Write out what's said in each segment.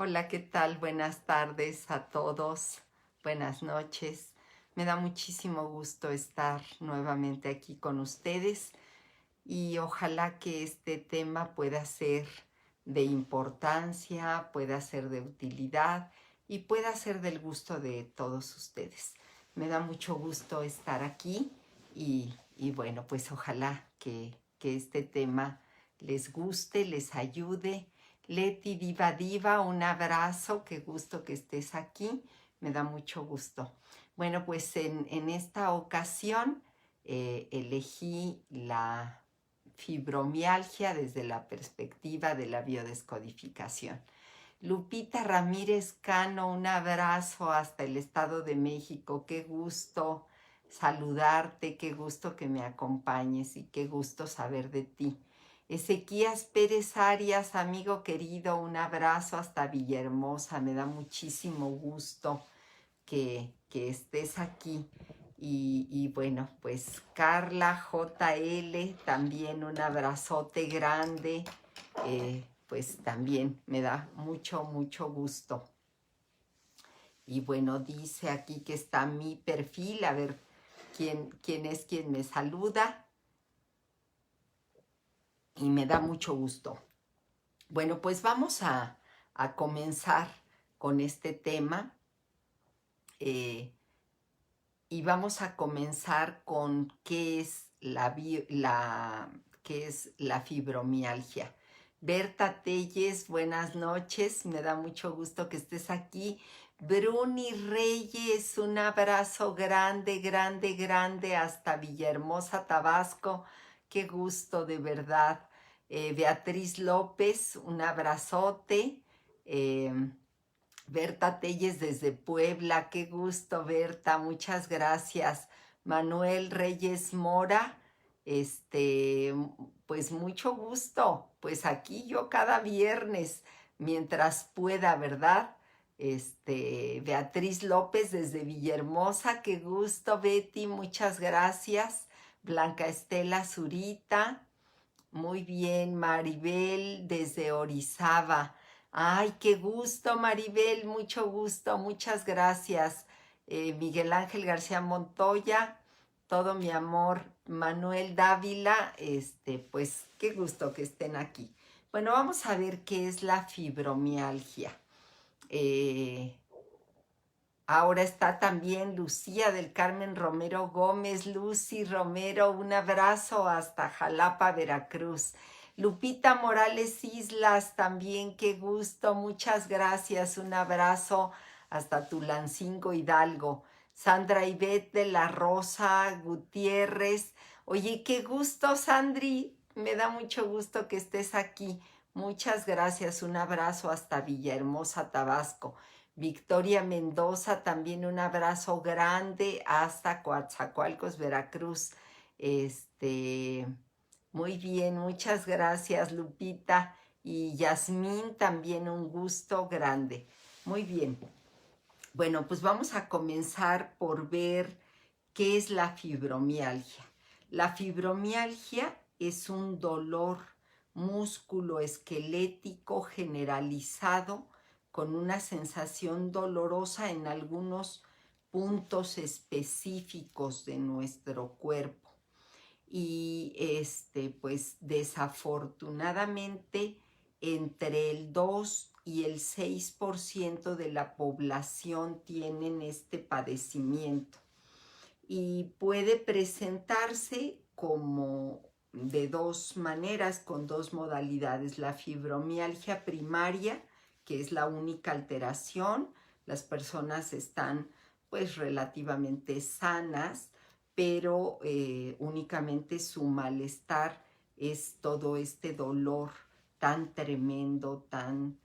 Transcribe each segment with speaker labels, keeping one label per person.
Speaker 1: Hola, ¿qué tal? Buenas tardes a todos. Buenas noches. Me da muchísimo gusto estar nuevamente aquí con ustedes y ojalá que este tema pueda ser de importancia, pueda ser de utilidad y pueda ser del gusto de todos ustedes. Me da mucho gusto estar aquí y bueno, pues ojalá que este tema les guste, les ayude. Leti Diva Diva, un abrazo, qué gusto que estés aquí, me da mucho gusto. Bueno, pues en esta ocasión elegí la fibromialgia desde la perspectiva de la biodescodificación. Lupita Ramírez Cano, un abrazo hasta el Estado de México, qué gusto saludarte, qué gusto que me acompañes y qué gusto saber de ti. Ezequías Pérez Arias, amigo querido, un abrazo hasta Villahermosa, me da muchísimo gusto que estés aquí. Y bueno, pues Carla JL, también un abrazote grande, pues también me da mucho, mucho gusto. Y bueno, dice aquí que está mi perfil, a ver quién es quien me saluda. Y me da mucho gusto. Bueno, pues vamos a comenzar con este tema. Y vamos a comenzar con qué es qué es la fibromialgia. Berta Telles, buenas noches, me da mucho gusto que estés aquí. Bruni Reyes, un abrazo grande, grande, grande hasta Villahermosa, Tabasco. Qué gusto, de verdad. Beatriz López, un abrazote. Berta Telles desde Puebla, qué gusto, Berta, muchas gracias. Manuel Reyes Mora, pues mucho gusto. Pues aquí yo cada viernes, mientras pueda, ¿verdad? Beatriz López desde Villahermosa, qué gusto, Betty, muchas gracias. Blanca Estela Zurita, muy bien, Maribel desde Orizaba. Ay, qué gusto, Maribel, mucho gusto, muchas gracias. Miguel Ángel García Montoya, todo mi amor. Manuel Dávila, pues qué gusto que estén aquí. Bueno, vamos a ver qué es la fibromialgia. Eh, Ahora está también Lucía del Carmen Romero Gómez. Lucy Romero, un abrazo hasta Jalapa, Veracruz. Lupita Morales Islas, también qué gusto, muchas gracias, un abrazo hasta Tulancingo, Hidalgo. Sandra Ivette de la Rosa Gutiérrez. Oye, qué gusto, Sandri, me da mucho gusto que estés aquí. Muchas gracias, un abrazo hasta Villahermosa, Tabasco. Victoria Mendoza, también un abrazo grande hasta Coatzacoalcos, Veracruz. Este, Muy bien, muchas gracias, Lupita. Y Yasmín, también un gusto grande. Muy bien. Bueno, pues vamos a comenzar por ver qué es la fibromialgia. La fibromialgia es un dolor musculoesquelético generalizado con una sensación dolorosa en algunos puntos específicos de nuestro cuerpo. Y pues desafortunadamente entre el 2 y el 6% de la población tienen este padecimiento y puede presentarse como de dos maneras, con dos modalidades. La fibromialgia primaria, que es la única alteración, las personas están pues relativamente sanas, pero únicamente su malestar es todo este dolor tan tremendo, tan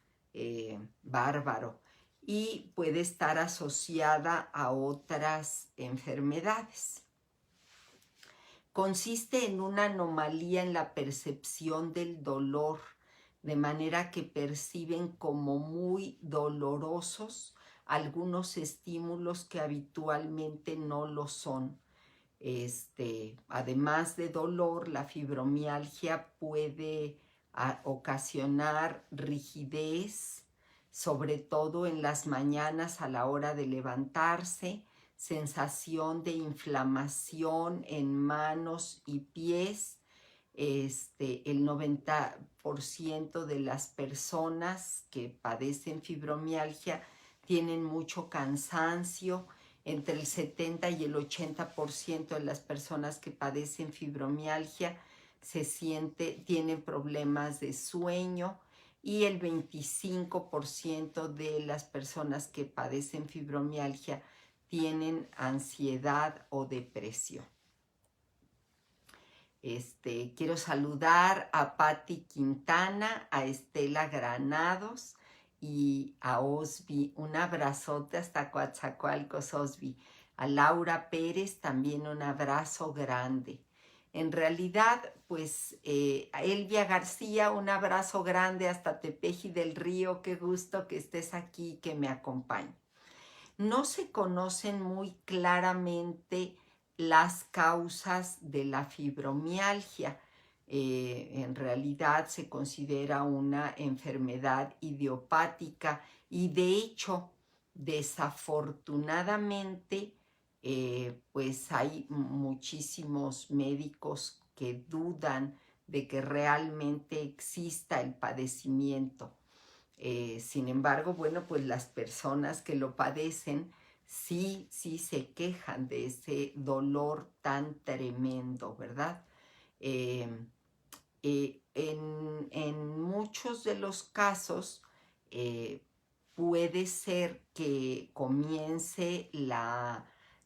Speaker 1: bárbaro, y puede estar asociada a otras enfermedades. Consiste en una anomalía en la percepción del dolor, de manera que perciben como muy dolorosos algunos estímulos que habitualmente no lo son. Además de dolor, la fibromialgia puede ocasionar rigidez, sobre todo en las mañanas a la hora de levantarse, sensación de inflamación en manos y pies. El 90% de las personas que padecen fibromialgia tienen mucho cansancio. Entre el 70 y el 80% de las personas que padecen fibromialgia tienen problemas de sueño, y el 25% de las personas que padecen fibromialgia tienen ansiedad o depresión. Quiero saludar a Patti Quintana, a Estela Granados y a Osby. Un abrazote hasta Coatzacoalcos, Osby. A Laura Pérez también un abrazo grande. En realidad, pues, a Elvia García, un abrazo grande hasta Tepeji del Río. Qué gusto que estés aquí y que me acompañes. No se conocen muy claramente las causas de la fibromialgia. En realidad se considera una enfermedad idiopática y de hecho, desafortunadamente, pues hay muchísimos médicos que dudan de que realmente exista el padecimiento. Sin embargo, bueno, pues las personas que lo padecen sí se quejan de ese dolor tan tremendo, ¿verdad? En muchos de los casos puede ser que comience la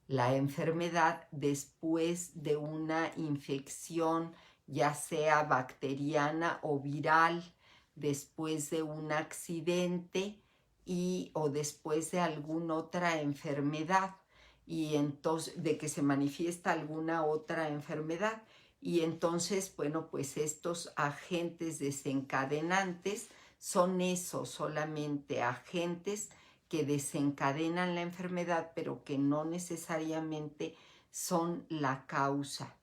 Speaker 1: enfermedad después de una infección, ya sea bacteriana o viral, después de un accidente o después de alguna otra enfermedad, y entonces de que se manifiesta alguna otra enfermedad. Y entonces, bueno, pues estos agentes desencadenantes son esos, solamente agentes que desencadenan la enfermedad, pero que no necesariamente son la causa.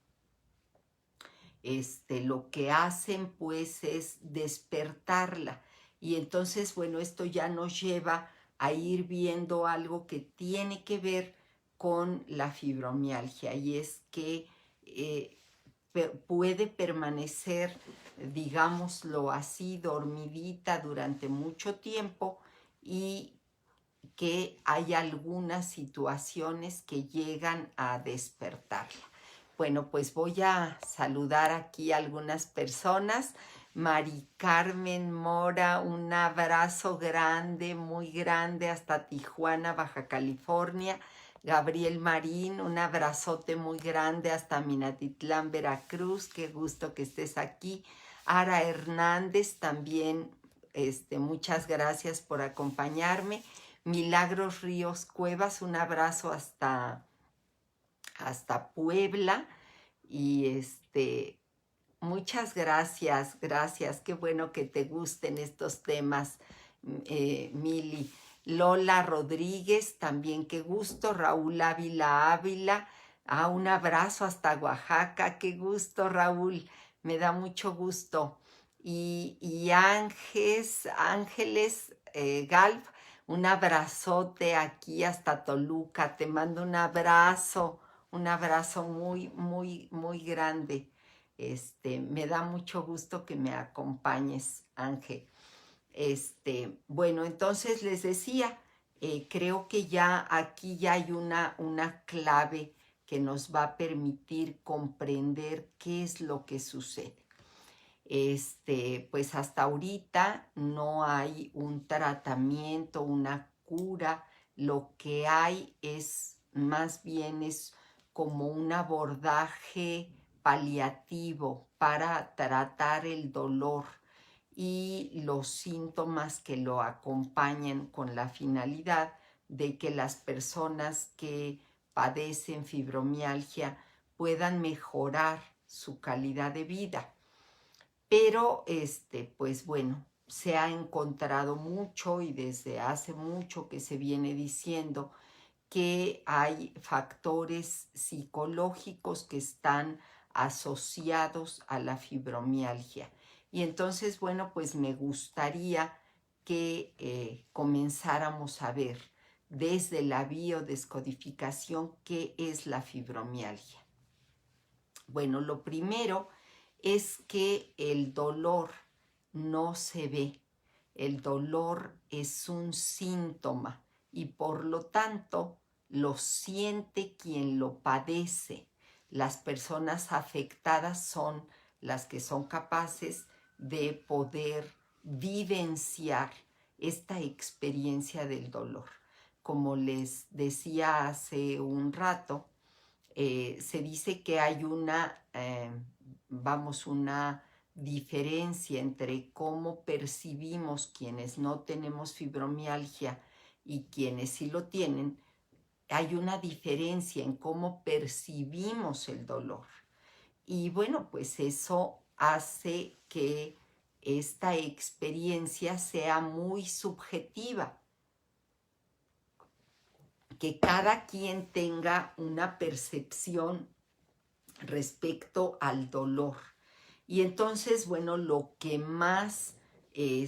Speaker 1: Lo que hacen pues es despertarla, y entonces, bueno, esto ya nos lleva a ir viendo algo que tiene que ver con la fibromialgia, y es que puede permanecer, digámoslo así, dormidita durante mucho tiempo, y que hay algunas situaciones que llegan a despertarla. Bueno, pues voy a saludar aquí a algunas personas. Mari Carmen Mora, un abrazo grande, muy grande, hasta Tijuana, Baja California. Gabriel Marín, un abrazote muy grande hasta Minatitlán, Veracruz. Qué gusto que estés aquí. Ara Hernández, también muchas gracias por acompañarme. Milagros Ríos Cuevas, un abrazo hasta Puebla. Y muchas gracias, qué bueno que te gusten estos temas, Mili. Lola Rodríguez, también qué gusto. Raúl Ávila, un abrazo hasta Oaxaca, qué gusto, Raúl, me da mucho gusto. Y Ángeles Galv, un abrazote aquí hasta Toluca, te mando un abrazo muy, muy, muy grande. Me da mucho gusto que me acompañes, Ángel. Bueno, entonces les decía, creo que ya aquí ya hay una clave que nos va a permitir comprender qué es lo que sucede. Pues hasta ahorita no hay un tratamiento, una cura. Lo que hay es más bien como un abordaje paliativo para tratar el dolor y los síntomas que lo acompañan, con la finalidad de que las personas que padecen fibromialgia puedan mejorar su calidad de vida. Pero, pues bueno, se ha encontrado mucho, y desde hace mucho que se viene diciendo que hay factores psicológicos que están asociados a la fibromialgia. Y entonces, bueno, pues me gustaría que comenzáramos a ver desde la biodescodificación qué es la fibromialgia. Bueno, lo primero es que el dolor no se ve. El dolor es un síntoma y por lo tanto lo siente quien lo padece. Las personas afectadas son las que son capaces de poder vivenciar esta experiencia del dolor. Como les decía hace un rato, se dice que hay una diferencia entre cómo percibimos quienes no tenemos fibromialgia y quienes sí lo tienen. Hay una diferencia en cómo percibimos el dolor. Y bueno, pues eso hace que esta experiencia sea muy subjetiva, que cada quien tenga una percepción respecto al dolor. Y entonces, bueno, lo que más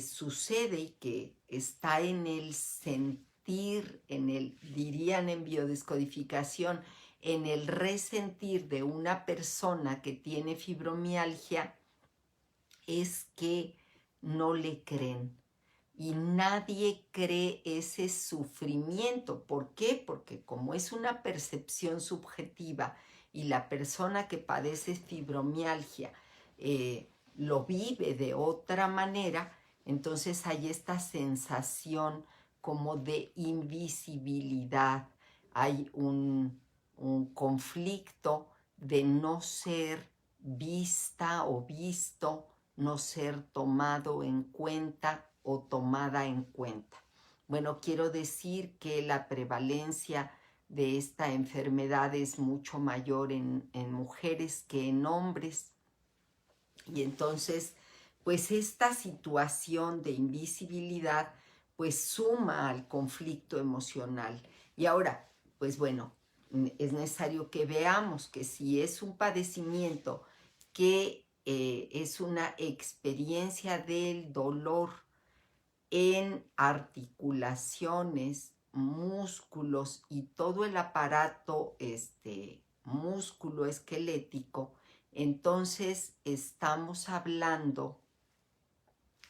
Speaker 1: sucede y que está en el sentir, dirían en biodescodificación, en el resentir de una persona que tiene fibromialgia, es que no le creen. Y nadie cree ese sufrimiento. ¿Por qué? Porque como es una percepción subjetiva y la persona que padece fibromialgia lo vive de otra manera, entonces hay esta sensación como de invisibilidad. Hay un conflicto de no ser vista o visto, no ser tomado en cuenta o tomada en cuenta. Bueno, quiero decir que la prevalencia de esta enfermedad es mucho mayor en mujeres que en hombres. Y entonces, pues esta situación de invisibilidad, pues suma al conflicto emocional. Y ahora, pues bueno, es necesario que veamos que si es un padecimiento que es una experiencia del dolor en articulaciones, músculos y todo el aparato músculo esquelético, entonces estamos hablando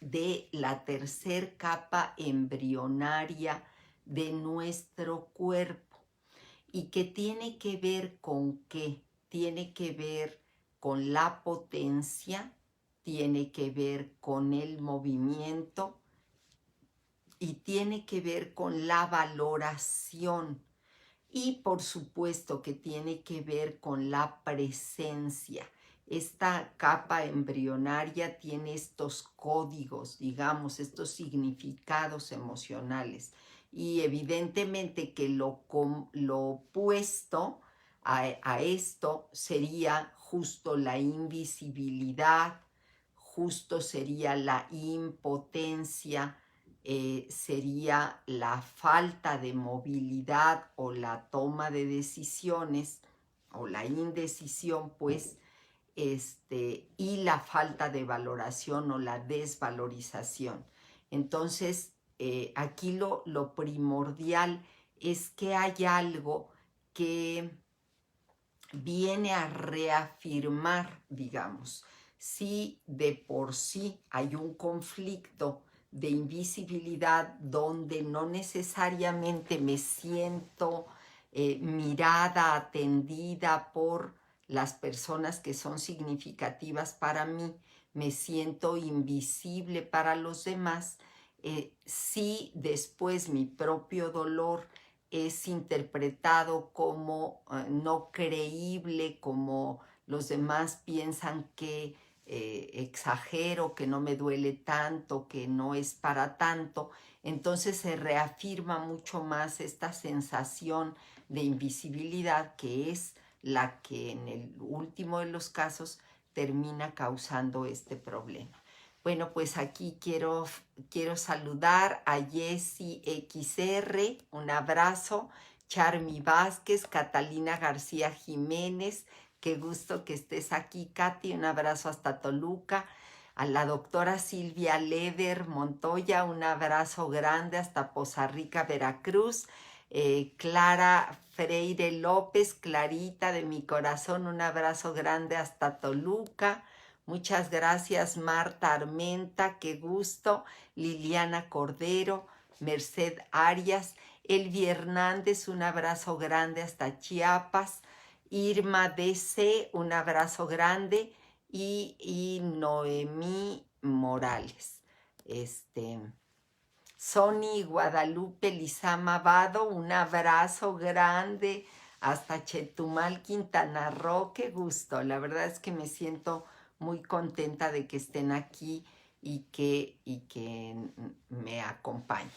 Speaker 1: de la tercer capa embrionaria de nuestro cuerpo. ¿Y que tiene que ver con qué? Tiene que ver con la potencia, tiene que ver con el movimiento y tiene que ver con la valoración. Y por supuesto que tiene que ver con la presencia. Esta capa embrionaria tiene estos códigos, digamos, estos significados emocionales. Y evidentemente que lo opuesto a esto sería justo la invisibilidad, justo sería la impotencia, sería la falta de movilidad o la toma de decisiones o la indecisión, pues, y la falta de valoración o la desvalorización. Entonces, aquí lo primordial es que hay algo que viene a reafirmar, digamos, si de por sí hay un conflicto de invisibilidad donde no necesariamente me siento mirada, atendida por las personas que son significativas para mí, me siento invisible para los demás, si después mi propio dolor es interpretado como no creíble, como los demás piensan que exagero, que no me duele tanto, que no es para tanto, entonces se reafirma mucho más esta sensación de invisibilidad que es la que en el último de los casos termina causando este problema. Bueno, pues aquí quiero saludar a Jessie XR, un abrazo, Charmy Vázquez, Catalina García Jiménez, qué gusto que estés aquí, Katy, un abrazo hasta Toluca, a la doctora Silvia Leder Montoya, un abrazo grande hasta Poza Rica, Veracruz. Clara Freire López, Clarita de mi corazón, un abrazo grande hasta Toluca. Muchas gracias, Marta Armenta, qué gusto. Liliana Cordero, Merced Arias, Elvi Hernández, un abrazo grande hasta Chiapas. Irma DC, un abrazo grande. Y Noemí Morales. Sony Guadalupe Lizama Vado, un abrazo grande hasta Chetumal, Quintana Roo. Qué gusto, la verdad es que me siento muy contenta de que estén aquí y que me acompañen.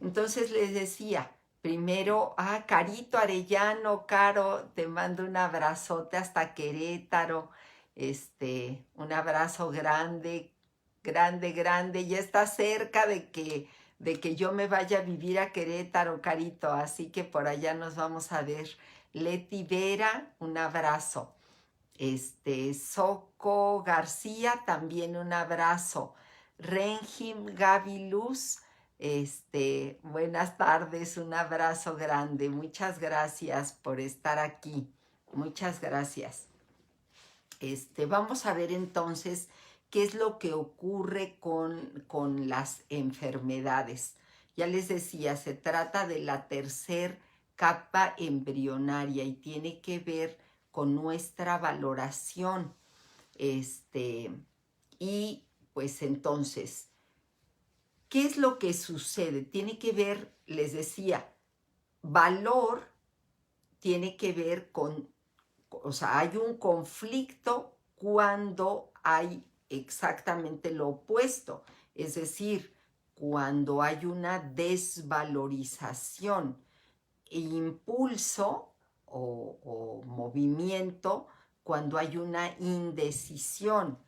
Speaker 1: Entonces les decía, primero, Carito Arellano, Caro, te mando un abrazote hasta Querétaro, un abrazo grande, grande, grande. Ya está cerca de que yo me vaya a vivir a Querétaro, Carito, así que por allá nos vamos a ver. Leti Vera, un abrazo. Soco García, también un abrazo. Renjim Gaby Luz, buenas tardes, un abrazo grande. Muchas gracias por estar aquí. Muchas gracias. Vamos a ver entonces qué es lo que ocurre con las enfermedades. Ya les decía, se trata de la tercer capa embrionaria y tiene que ver con nuestra valoración. Y pues entonces, ¿qué es lo que sucede? Tiene que ver, les decía, valor tiene que ver con, o sea, hay un conflicto cuando hay exactamente lo opuesto, es decir, cuando hay una desvalorización, impulso o movimiento cuando hay una indecisión,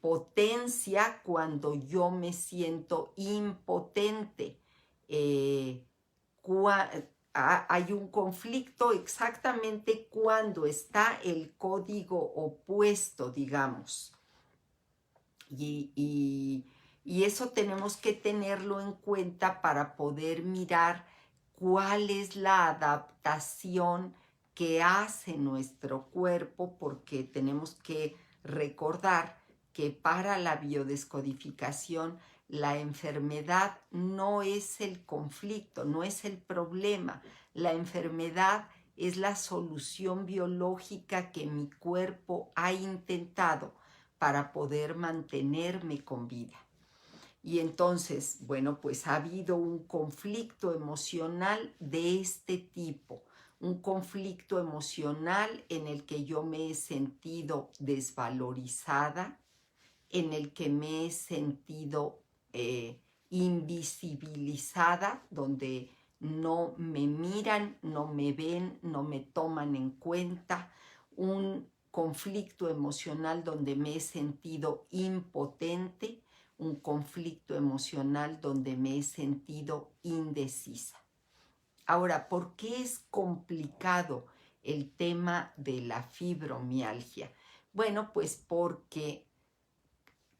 Speaker 1: potencia cuando yo me siento impotente, hay un conflicto exactamente cuando está el código opuesto, digamos. Y eso tenemos que tenerlo en cuenta para poder mirar cuál es la adaptación que hace nuestro cuerpo, porque tenemos que recordar que para la biodescodificación la enfermedad no es el conflicto, no es el problema. La enfermedad es la solución biológica que mi cuerpo ha intentado para poder mantenerme con vida. Y entonces, bueno, pues ha habido un conflicto emocional de este tipo, un conflicto emocional en el que yo me he sentido desvalorizada, en el que me he sentido invisibilizada, donde no me miran, no me ven, no me toman en cuenta, un conflicto emocional donde me he sentido impotente, un conflicto emocional donde me he sentido indecisa. Ahora, ¿por qué es complicado el tema de la fibromialgia? Bueno, pues porque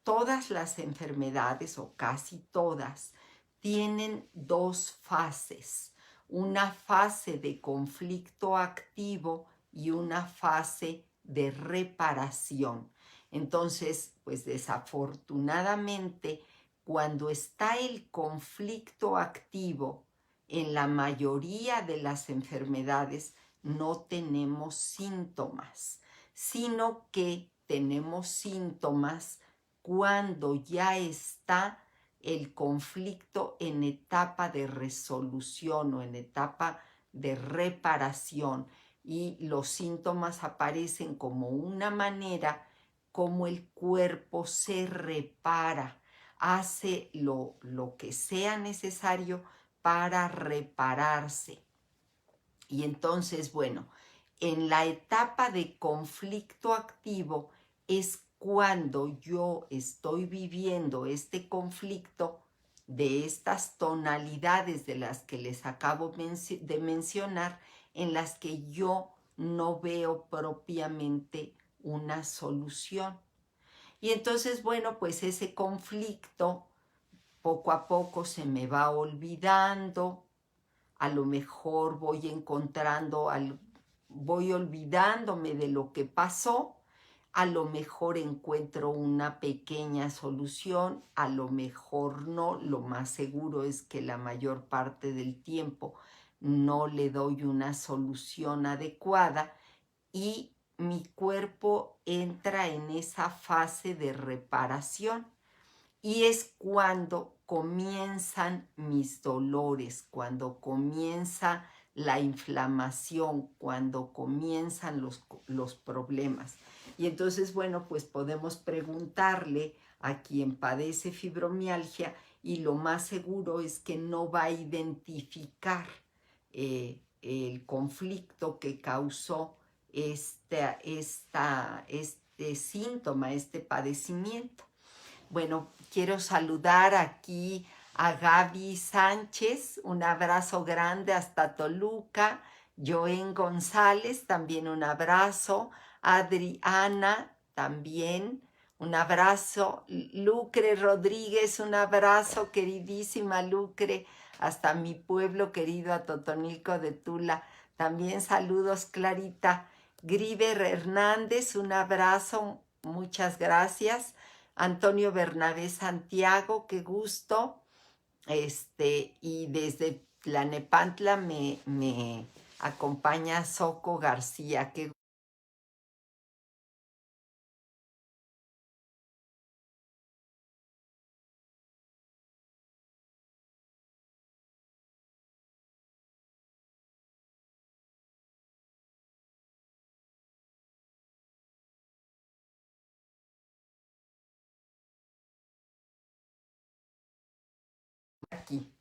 Speaker 1: todas las enfermedades, o casi todas, tienen dos fases. Una fase de conflicto activo y una fase de reparación. Entonces, pues desafortunadamente, cuando está el conflicto activo, en la mayoría de las enfermedades no tenemos síntomas, sino que tenemos síntomas cuando ya está el conflicto en etapa de resolución o en etapa de reparación, y los síntomas aparecen como una manera como el cuerpo se repara, hace lo que sea necesario para repararse. Y entonces, bueno, en la etapa de conflicto activo es cuando yo estoy viviendo este conflicto de estas tonalidades de las que les acabo de mencionar, en las que yo no veo propiamente una solución. Y entonces, bueno, pues ese conflicto poco a poco se me va olvidando, a lo mejor voy olvidándome de lo que pasó, a lo mejor encuentro una pequeña solución, a lo mejor no, lo más seguro es que la mayor parte del tiempo no le doy una solución adecuada y mi cuerpo entra en esa fase de reparación. Y es cuando comienzan mis dolores, cuando comienza la inflamación, cuando comienzan los problemas. Y entonces, bueno, pues podemos preguntarle a quien padece fibromialgia y lo más seguro es que no va a identificar el conflicto que causó este síntoma, este padecimiento. Bueno, quiero saludar aquí a Gaby Sánchez, un abrazo grande hasta Toluca, Joen González, también un abrazo, Adriana, también un abrazo, Lucre Rodríguez, un abrazo, queridísima Lucre, hasta mi pueblo querido, a Totonilco de Tula, también saludos, Clarita, Griver Hernández, un abrazo, muchas gracias. Antonio Bernabé Santiago, qué gusto. Y desde Tlanepantla me acompaña Soco García, qué aquí.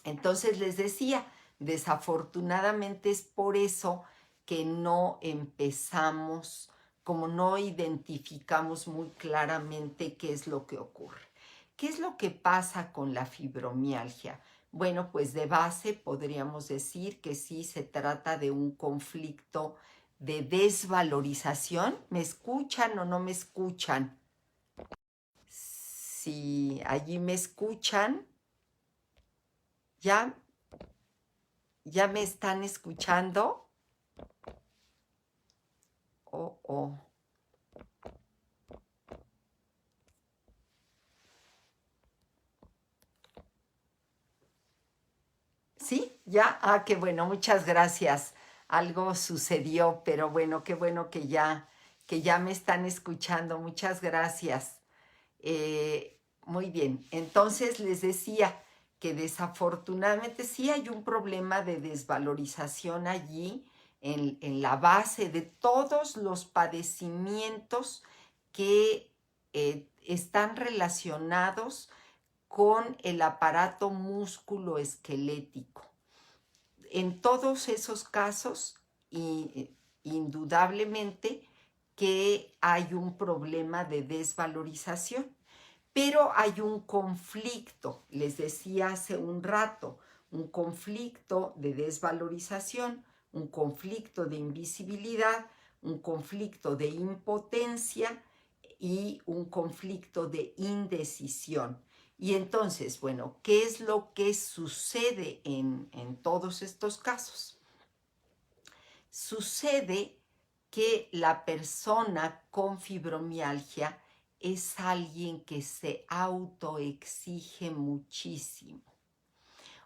Speaker 1: Entonces les decía, desafortunadamente es por eso que no empezamos, como no identificamos muy claramente qué es lo que ocurre. ¿Qué es lo que pasa con la fibromialgia? Bueno, pues de base podríamos decir que sí se trata de un conflicto de desvalorización. ¿Me escuchan o no me escuchan? Si allí me escuchan, ¿ya? ¿Ya me están escuchando? Oh, oh. ¿Sí? ¿Ya? Ah, qué bueno, muchas gracias. Algo sucedió, pero bueno, qué bueno que ya me están escuchando. Muchas gracias. Muy bien, entonces les decía que desafortunadamente sí hay un problema de desvalorización allí en la base de todos los padecimientos que están relacionados con el aparato músculo-esquelético. En todos esos casos, indudablemente que hay un problema de desvalorización. Pero hay un conflicto, les decía hace un rato, un conflicto de desvalorización, un conflicto de invisibilidad, un conflicto de impotencia y un conflicto de indecisión. Y entonces, bueno, ¿qué es lo que sucede en todos estos casos? Sucede que la persona con fibromialgia es alguien que se autoexige muchísimo.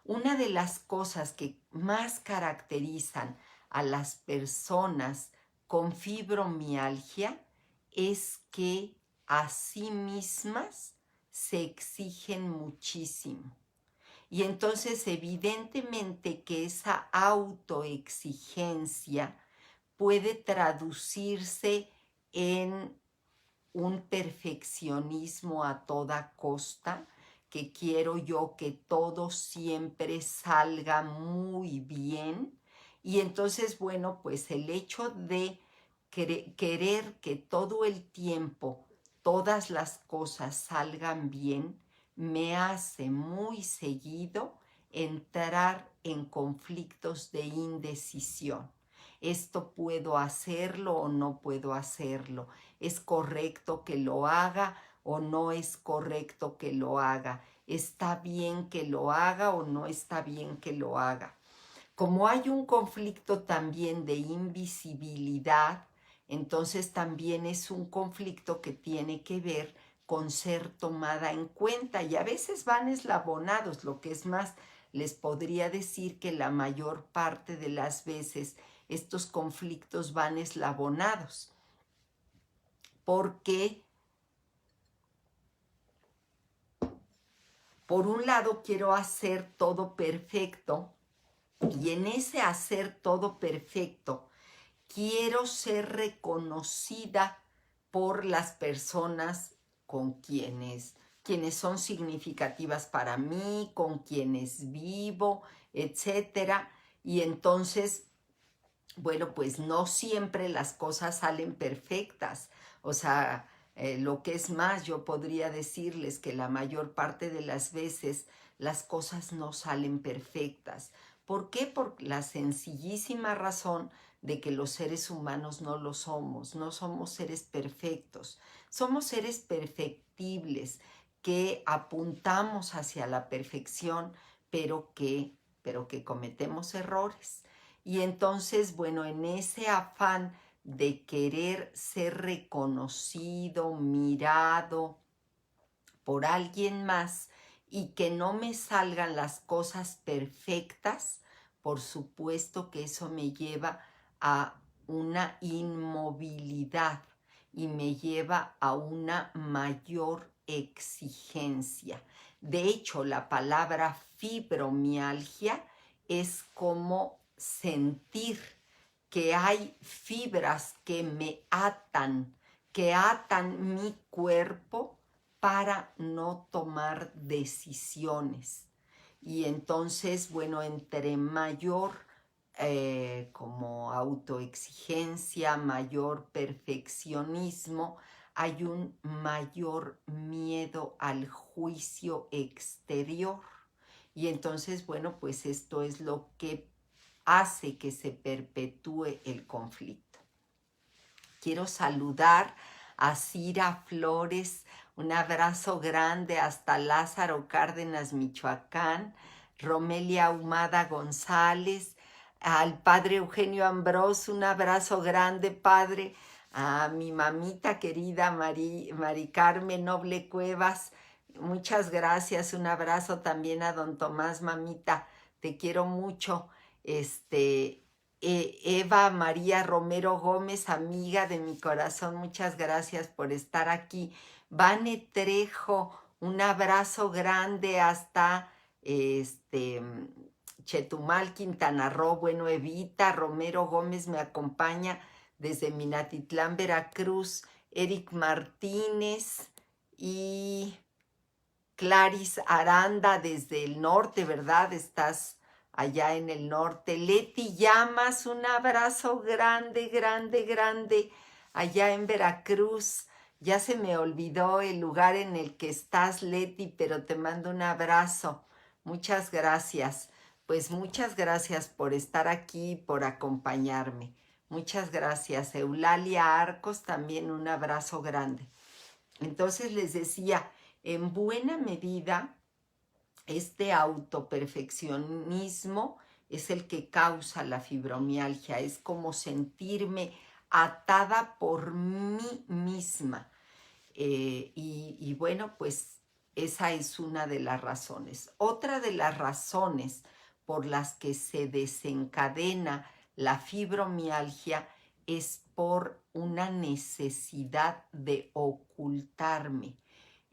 Speaker 1: Una de las cosas que más caracterizan a las personas con fibromialgia es que a sí mismas se exigen muchísimo. Y entonces evidentemente que esa autoexigencia puede traducirse en un perfeccionismo a toda costa, que quiero yo que todo siempre salga muy bien. Y entonces, bueno, pues el hecho de querer que todo el tiempo todas las cosas salgan bien, me hace muy seguido entrar en conflictos de indecisión. Esto puedo hacerlo o no puedo hacerlo. ¿Es correcto que lo haga o no es correcto que lo haga? ¿Está bien que lo haga o no está bien que lo haga? Como hay un conflicto también de invisibilidad, entonces también es un conflicto que tiene que ver con ser tomada en cuenta y a veces van eslabonados, lo que es más, les podría decir que la mayor parte de las veces estos conflictos van eslabonados, porque por un lado quiero hacer todo perfecto y en ese hacer todo perfecto quiero ser reconocida por las personas con quienes son significativas para mí, con quienes vivo, etcétera. Y entonces, bueno, pues no siempre las cosas salen perfectas. O sea, lo que es más, yo podría decirles que la mayor parte de las veces las cosas no salen perfectas. ¿Por qué? Por la sencillísima razón de que los seres humanos no lo somos, no somos seres perfectos, somos seres perfectibles que apuntamos hacia la perfección, pero que cometemos errores. Y entonces, bueno, en ese afán de querer ser reconocido, mirado por alguien más y que no me salgan las cosas perfectas, por supuesto que eso me lleva a una inmovilidad y me lleva a una mayor exigencia. De hecho, la palabra fibromialgia es como sentir que hay fibras que atan mi cuerpo para no tomar decisiones. Y entonces, bueno, entre mayor como autoexigencia, mayor perfeccionismo, hay un mayor miedo al juicio exterior. Y entonces, bueno, pues esto es lo que hace que se perpetúe el conflicto. Quiero saludar a Cira Flores, un abrazo grande hasta Lázaro Cárdenas, Michoacán, Romelia Ahumada González, al padre Eugenio Ambrós, un abrazo grande, padre, a mi mamita querida Mari Carmen Noble Cuevas, muchas gracias, un abrazo también a don Tomás, mamita, te quiero mucho, Eva María Romero Gómez, amiga de mi corazón, muchas gracias por estar aquí. Vane Trejo, un abrazo grande hasta Chetumal, Quintana Roo. Bueno, Evita Romero Gómez me acompaña desde Minatitlán, Veracruz. Eric Martínez y Claris Aranda desde el norte, ¿verdad? Estás allá en el norte. Leti Llamas, un abrazo grande, grande, grande, allá en Veracruz. Ya se me olvidó el lugar en el que estás, Leti, pero te mando un abrazo. Muchas gracias. Pues muchas gracias por estar aquí, por acompañarme. Muchas gracias. Eulalia Arcos, también un abrazo grande. Entonces les decía, en buena medida, este autoperfeccionismo es el que causa la fibromialgia, es como sentirme atada por mí misma. Y bueno, pues esa es una de las razones. Otra de las razones por las que se desencadena la fibromialgia es por una necesidad de ocultarme.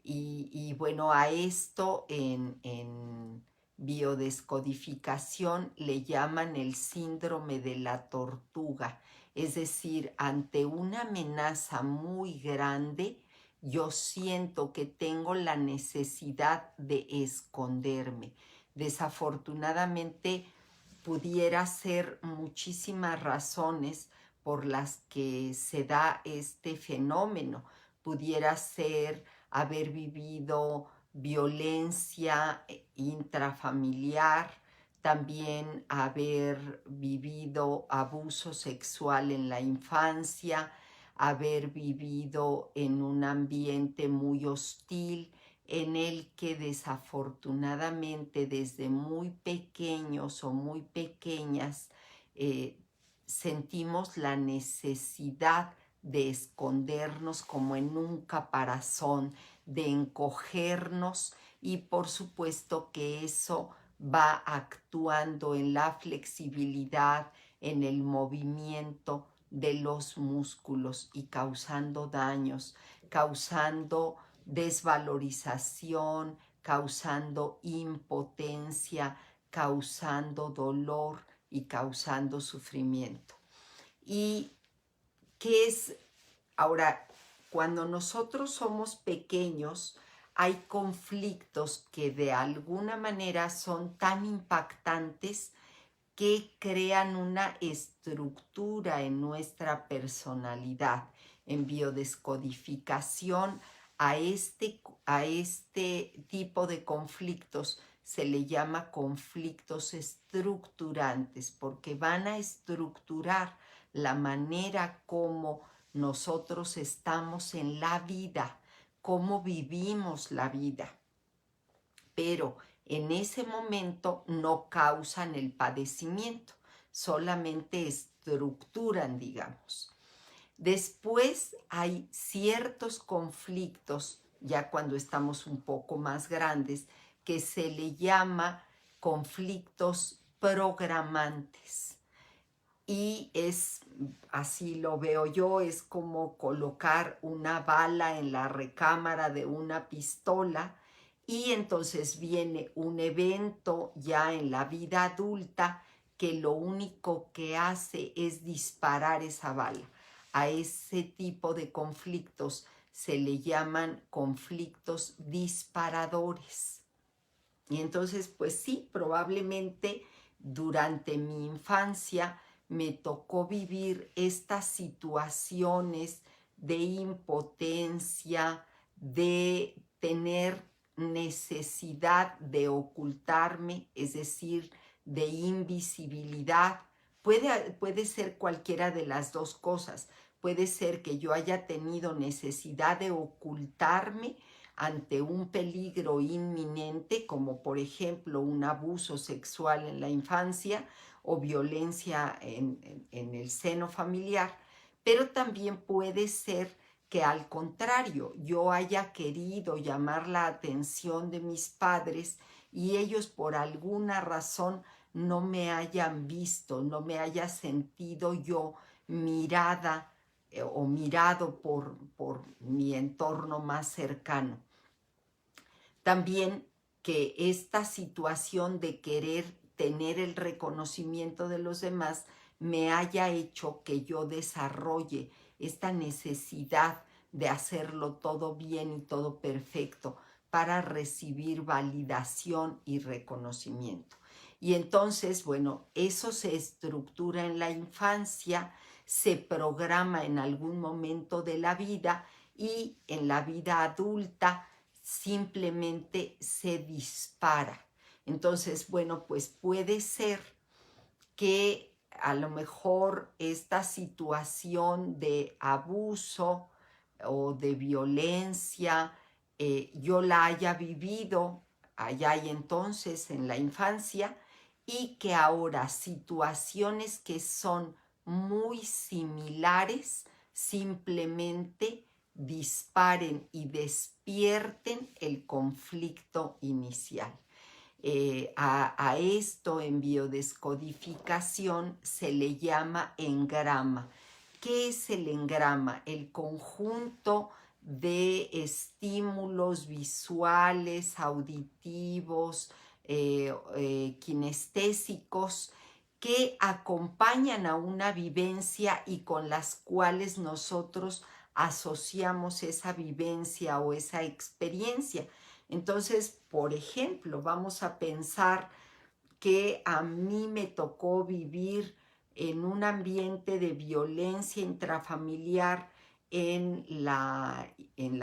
Speaker 1: Y bueno, a esto en biodescodificación le llaman el síndrome de la tortuga. Es decir, ante una amenaza muy grande, yo siento que tengo la necesidad de esconderme. Desafortunadamente, pudiera ser muchísimas razones por las que se da este fenómeno. Pudiera ser haber vivido violencia intrafamiliar, también haber vivido abuso sexual en la infancia, haber vivido en un ambiente muy hostil, en el que desafortunadamente desde muy pequeños o muy pequeñas eh, sentimos la necesidad de escondernos como en un caparazón, de encogernos, y por supuesto que eso va actuando en la flexibilidad, en el movimiento de los músculos y causando daños, causando desvalorización, causando impotencia, causando dolor y causando sufrimiento. ¿Y qué es ahora? Cuando nosotros somos pequeños, hay conflictos que de alguna manera son tan impactantes que crean una estructura en nuestra personalidad. En biodescodificación, a este tipo de conflictos se le llama conflictos estructurantes, porque van a estructurar la manera como nosotros estamos en la vida, cómo vivimos la vida. Pero en ese momento no causan el padecimiento, solamente estructuran, digamos. Después hay ciertos conflictos, ya cuando estamos un poco más grandes, que se le llama conflictos programantes. Y así lo veo yo, es como colocar una bala en la recámara de una pistola, y entonces viene un evento ya en la vida adulta que lo único que hace es disparar esa bala. A ese tipo de conflictos se le llaman conflictos disparadores. Y entonces, pues sí, probablemente durante mi infancia me tocó vivir estas situaciones de impotencia, de tener necesidad de ocultarme, es decir, de invisibilidad. Puede ser cualquiera de las dos cosas. Puede ser que yo haya tenido necesidad de ocultarme ante un peligro inminente, como por ejemplo un abuso sexual en la infancia o violencia en el seno familiar, pero también puede ser que al contrario, yo haya querido llamar la atención de mis padres y ellos por alguna razón no me hayan visto, no me haya sentido yo mirada o mirado por mi entorno más cercano. También que esta situación de querer tener el reconocimiento de los demás me haya hecho que yo desarrolle esta necesidad de hacerlo todo bien y todo perfecto para recibir validación y reconocimiento. Y entonces, bueno, eso se estructura en la infancia, se programa en algún momento de la vida, y en la vida adulta simplemente se dispara. Entonces, bueno, pues puede ser que a lo mejor esta situación de abuso o de violencia yo la haya vivido allá y entonces en la infancia, y que ahora situaciones que son muy similares simplemente disparen y despierten el conflicto inicial. A esto en biodescodificación se le llama engrama. ¿Qué es el engrama? El conjunto de estímulos visuales, auditivos, kinestésicos, que acompañan a una vivencia y con las cuales nosotros asociamos esa vivencia o esa experiencia. Entonces, por ejemplo, vamos a pensar que a mí me tocó vivir en un ambiente de violencia intrafamiliar en la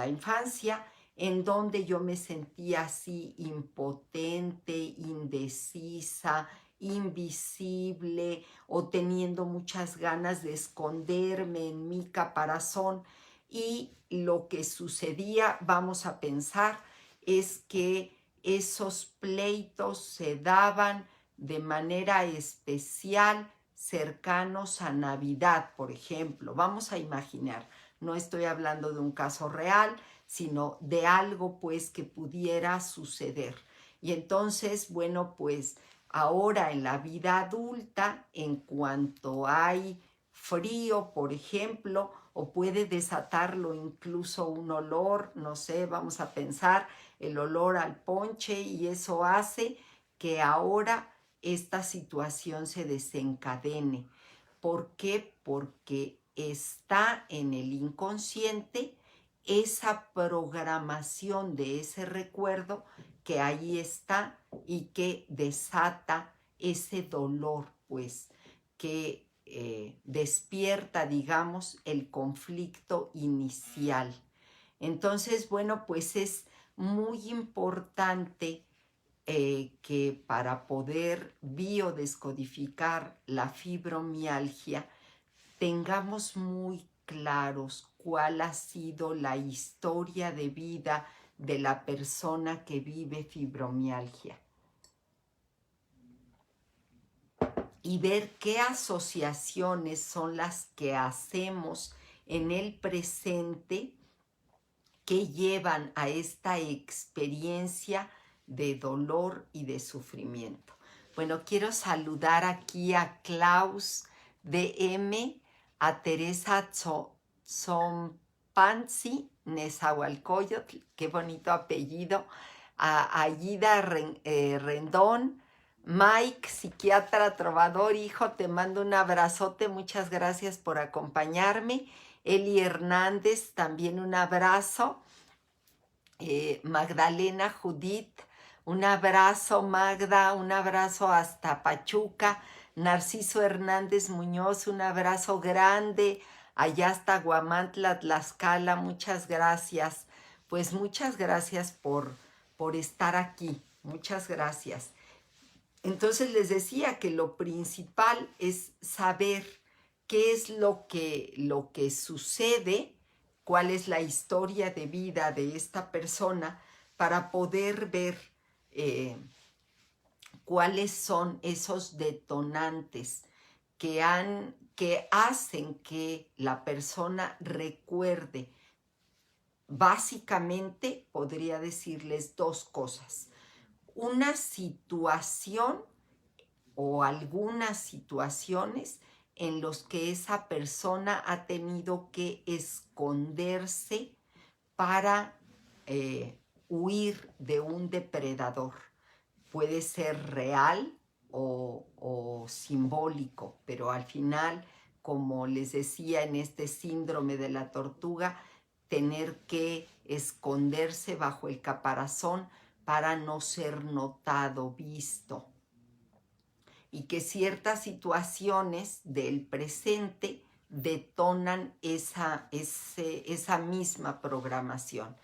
Speaker 1: infancia, en donde yo me sentía así impotente, indecisa, invisible o teniendo muchas ganas de esconderme en mi caparazón. Y lo que sucedía, vamos a pensar, es que esos pleitos se daban de manera especial cercanos a Navidad, por ejemplo. Vamos a imaginar, no estoy hablando de un caso real, sino de algo pues que pudiera suceder. Y entonces, bueno, pues ahora en la vida adulta, en cuanto hay frío, por ejemplo, o puede desatarlo incluso un olor, no sé, vamos a pensar el olor al ponche, y eso hace que ahora esta situación se desencadene. ¿Por qué? Porque está en el inconsciente esa programación de ese recuerdo que ahí está y que desata ese dolor, pues, que despierta, digamos, el conflicto inicial. Entonces, bueno, pues es muy importante que para poder biodescodificar la fibromialgia tengamos muy claros cuál ha sido la historia de vida de la persona que vive fibromialgia y ver qué asociaciones son las que hacemos en el presente que llevan a esta experiencia de dolor y de sufrimiento. Bueno, quiero saludar aquí a Klaus DM, a Teresa Zompanzi Nezahualcóyotl, qué bonito apellido, a Aida Rendón, Mike, psiquiatra, trovador, hijo, te mando un abrazote, muchas gracias por acompañarme. Eli Hernández, también un abrazo. Magdalena Judith, un abrazo Magda, un abrazo hasta Pachuca. Narciso Hernández Muñoz, un abrazo grande allá hasta Guamantla, Tlaxcala, muchas gracias. Pues muchas gracias por estar aquí, muchas gracias. Entonces les decía que lo principal es saber qué es lo que sucede, cuál es la historia de vida de esta persona para poder ver cuáles son esos detonantes que hacen que la persona recuerde. Básicamente podría decirles dos cosas: una situación o algunas situaciones en los que esa persona ha tenido que esconderse para huir de un depredador. Puede ser real o simbólico, pero al final, como les decía, en este síndrome de la tortuga, tener que esconderse bajo el caparazón para no ser notado, visto. Y que ciertas situaciones del presente detonan esa misma programación.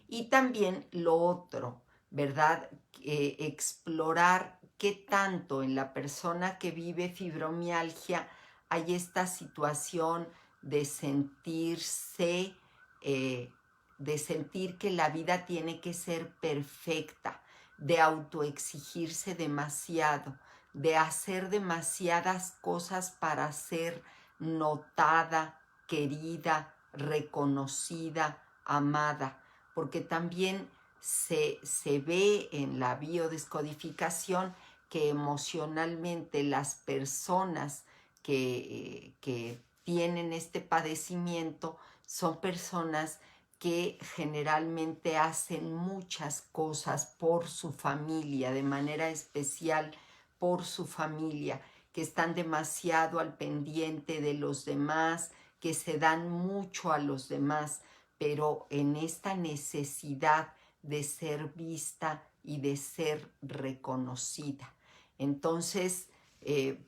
Speaker 1: Y también lo otro, ¿verdad? Explorar qué tanto en la persona que vive fibromialgia hay esta situación de sentirse, de sentir que la vida tiene que ser perfecta, de autoexigirse demasiado, de hacer demasiadas cosas para ser notada, querida, reconocida, amada, porque también se ve en la biodescodificación que emocionalmente las personas que tienen este padecimiento son personas que generalmente hacen muchas cosas por su familia, de manera especial por su familia, que están demasiado al pendiente de los demás, que se dan mucho a los demás, pero en esta necesidad de ser vista y de ser reconocida. Entonces,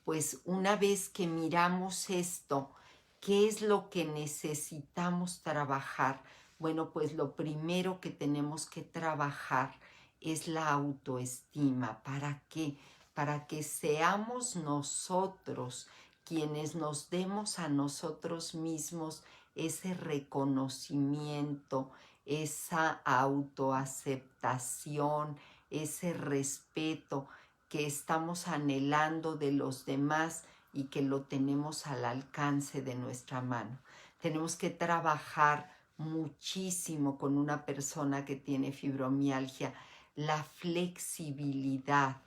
Speaker 1: pues una vez que miramos esto, ¿qué es lo que necesitamos trabajar? Bueno, pues lo primero que tenemos que trabajar es la autoestima. ¿Para qué? para que seamos nosotros quienes nos demos a nosotros mismos ese reconocimiento, esa autoaceptación, ese respeto que estamos anhelando de los demás y que lo tenemos al alcance de nuestra mano. Tenemos que trabajar muchísimo con una persona que tiene fibromialgia, la flexibilidad.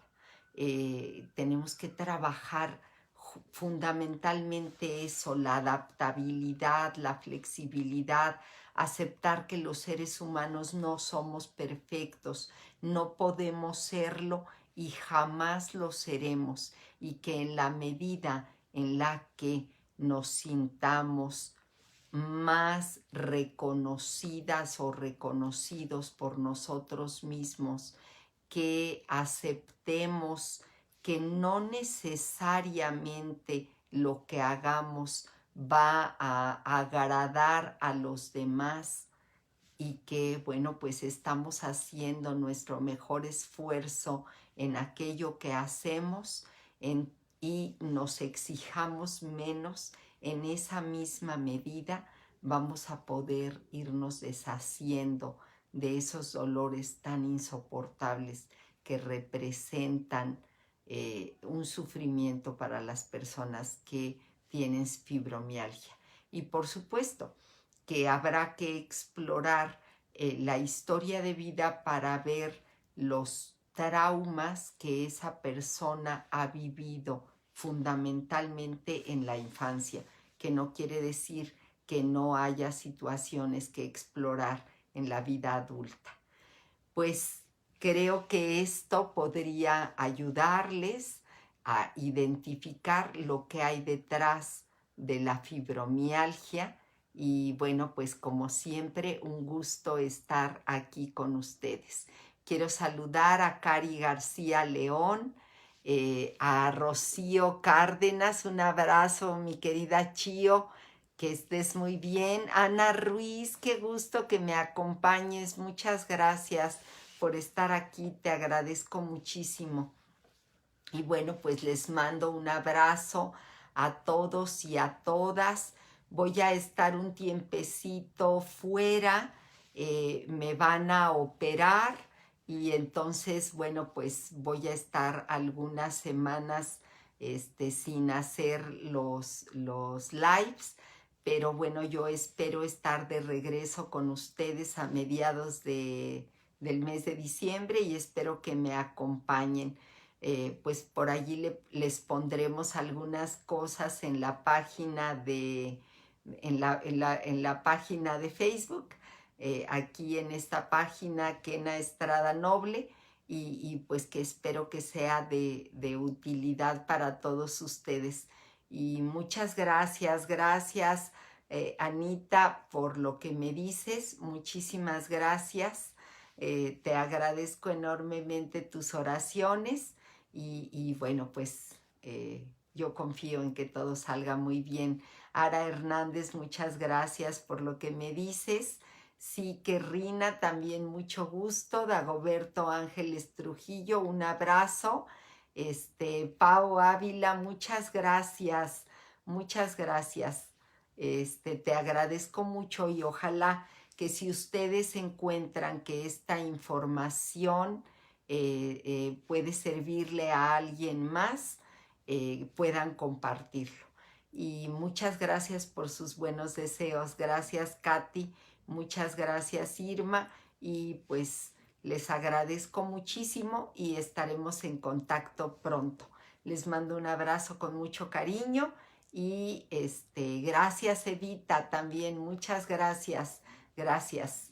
Speaker 1: Tenemos que trabajar fundamentalmente eso, la adaptabilidad, la flexibilidad, aceptar que los seres humanos no somos perfectos, no podemos serlo y jamás lo seremos, y que en la medida en la que nos sintamos más reconocidas o reconocidos por nosotros mismos, que aceptemos que no necesariamente lo que hagamos va a agradar a los demás y que, bueno, pues estamos haciendo nuestro mejor esfuerzo en aquello que hacemos y nos exijamos menos, en esa misma medida vamos a poder irnos deshaciendo de esos dolores tan insoportables que representan un sufrimiento para las personas que tienen fibromialgia. Y por supuesto que habrá que explorar la historia de vida para ver los traumas que esa persona ha vivido fundamentalmente en la infancia, que no quiere decir que no haya situaciones que explorar en la vida adulta. Pues creo que esto podría ayudarles a identificar lo que hay detrás de la fibromialgia. Y bueno, pues como siempre, un gusto estar aquí con ustedes. Quiero saludar a Cari García León, a Rocío Cárdenas, un abrazo, mi querida Chío, que estés muy bien. Ana Ruiz, qué gusto que me acompañes, muchas gracias por estar aquí, te agradezco muchísimo. Y bueno, pues les mando un abrazo a todos y a todas. Voy a estar un tiempecito fuera, me van a operar y entonces, bueno, pues voy a estar algunas semanas sin hacer los lives, pero bueno, yo espero estar de regreso con ustedes a mediados del mes de diciembre y espero que me acompañen. Pues por allí les pondremos algunas cosas en la página en la página de Facebook, aquí en esta página Kena Estrada Noble, y pues que espero que sea de utilidad para todos ustedes. Y muchas gracias, Anita, por lo que me dices, muchísimas gracias. Te agradezco enormemente tus oraciones. Y bueno, pues yo confío en que todo salga muy bien. Ara Hernández, muchas gracias por lo que me dices. Sí, que Rina, también mucho gusto. Dagoberto Ángeles Trujillo, un abrazo. Pau Ávila, muchas gracias. Muchas gracias. Te agradezco mucho y ojalá que si ustedes encuentran que esta información puede servirle a alguien más, puedan compartirlo. Y muchas gracias por sus buenos deseos. Gracias, Katy. Muchas gracias, Irma. Y pues les agradezco muchísimo y estaremos en contacto pronto. Les mando un abrazo con mucho cariño y gracias, Evita, también. Muchas gracias. Gracias.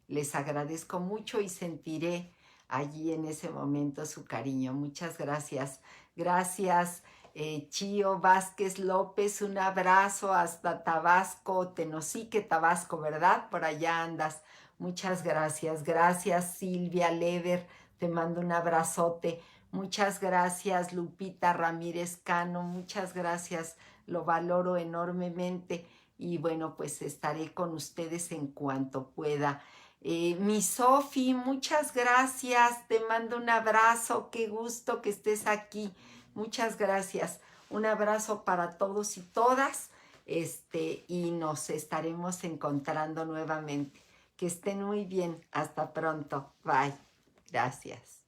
Speaker 1: Les agradezco mucho y sentiré allí en ese momento su cariño. Muchas gracias. Gracias, Chío Vázquez López, un abrazo hasta Tabasco, Tenosique, Tabasco, ¿verdad? Por allá andas. Muchas gracias. Gracias, Silvia Lever, te mando un abrazote. Muchas gracias, Lupita Ramírez Cano, muchas gracias, lo valoro enormemente. Y bueno, pues estaré con ustedes en cuanto pueda. Mi Sofi, muchas gracias, te mando un abrazo, qué gusto que estés aquí, muchas gracias. Un abrazo para todos y todas, y nos estaremos encontrando nuevamente. Que estén muy bien, hasta pronto, bye, gracias.